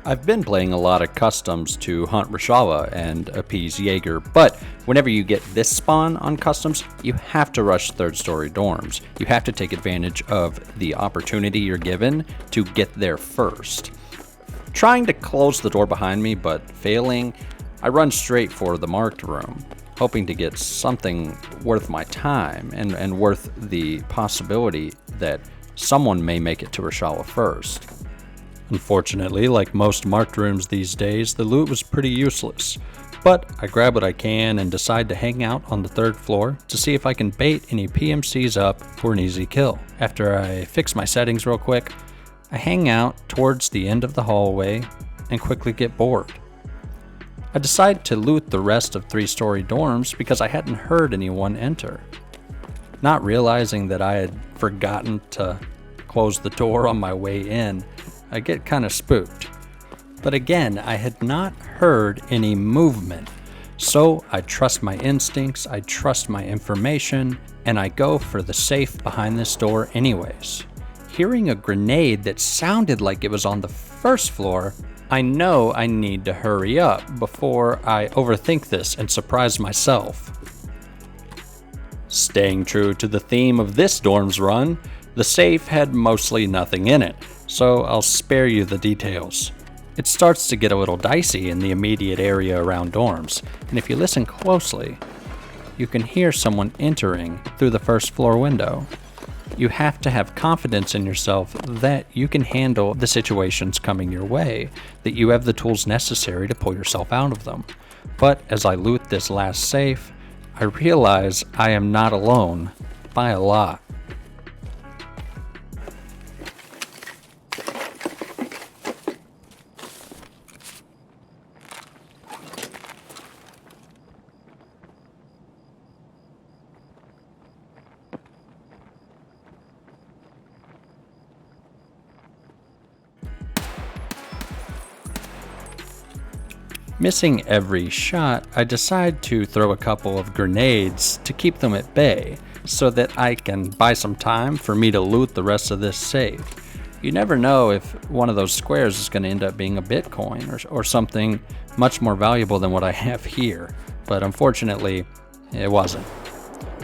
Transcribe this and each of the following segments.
I've been playing a lot of customs to hunt Reshala and appease Jaeger, but whenever you get this spawn on customs, you have to rush third story dorms. You have to take advantage of the opportunity you're given to get there first. Trying to close the door behind me, but failing, I run straight for the marked room, hoping to get something worth my time and worth the possibility that someone may make it to Reshala first. Unfortunately, like most marked rooms these days, the loot was pretty useless, but I grab what I can and decide to hang out on the third floor to see if I can bait any PMCs up for an easy kill. After I fix my settings real quick, I hang out towards the end of the hallway and quickly get bored. I decide to loot the rest of 3-story dorms because I hadn't heard anyone enter. Not realizing that I had forgotten to close the door on my way in, I get kind of spooked. But again, I had not heard any movement, so I trust my instincts, I trust my information, and I go for the safe behind this door anyways. Hearing a grenade that sounded like it was on the first floor, I know I need to hurry up before I overthink this and surprise myself. Staying true to the theme of this dorm's run, the safe had mostly nothing in it, so I'll spare you the details. It starts to get a little dicey in the immediate area around dorms, and if you listen closely, you can hear someone entering through the first floor window. You have to have confidence in yourself that you can handle the situations coming your way, that you have the tools necessary to pull yourself out of them. But as I loot this last safe, I realize I am not alone by a lot. Missing every shot, I decide to throw a couple of grenades to keep them at bay, so that I can buy some time for me to loot the rest of this safe. You never know if one of those squares is going to end up being a Bitcoin or something much more valuable than what I have here, but unfortunately, it wasn't.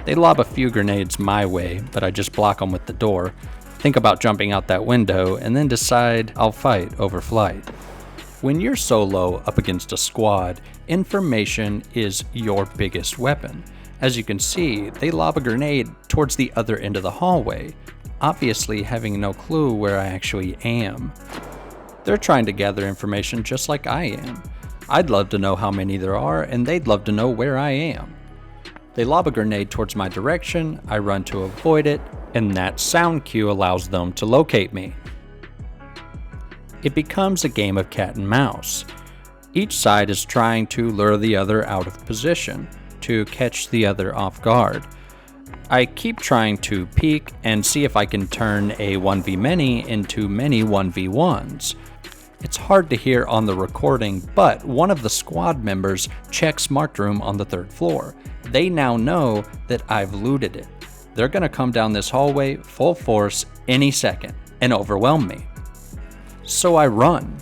They lob a few grenades my way, but I just block them with the door, think about jumping out that window, and then decide I'll fight over flight. When you're solo up against a squad, information is your biggest weapon. As you can see, they lob a grenade towards the other end of the hallway, obviously having no clue where I actually am. They're trying to gather information just like I am. I'd love to know how many there are, and they'd love to know where I am. They lob a grenade towards my direction, I run to avoid it, and that sound cue allows them to locate me. It becomes a game of cat and mouse. Each side is trying to lure the other out of position, to catch the other off guard. I keep trying to peek and see if I can turn a 1v-many into many 1v1s. It's hard to hear on the recording, but one of the squad members checks marked room on the third floor. They now know that I've looted it. They're gonna come down this hallway full force any second and overwhelm me. So I run.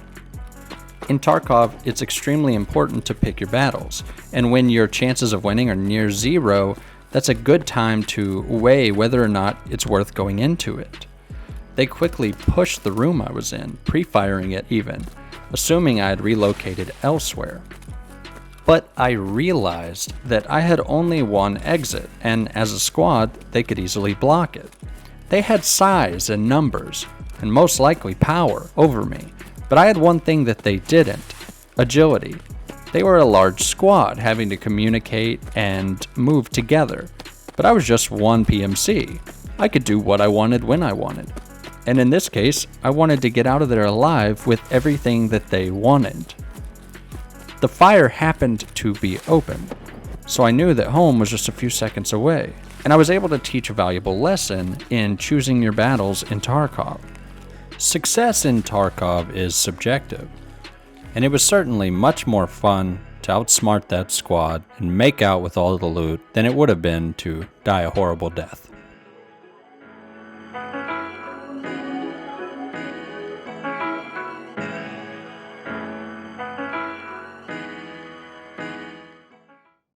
In Tarkov, it's extremely important to pick your battles, and when your chances of winning are near zero, that's a good time to weigh whether or not it's worth going into it. They quickly pushed the room I was in, pre-firing it even, assuming I had relocated elsewhere. But I realized that I had only one exit, and as a squad, they could easily block it. They had size and numbers, and most likely power, over me. But I had one thing that they didn't: agility. They were a large squad, having to communicate and move together. But I was just one PMC. I could do what I wanted when I wanted. And in this case, I wanted to get out of there alive with everything that they wanted. The fire happened to be open, so I knew that home was just a few seconds away. And I was able to teach a valuable lesson in choosing your battles in Tarkov. Success in Tarkov is subjective, and it was certainly much more fun to outsmart that squad and make out with all the loot than it would have been to die a horrible death.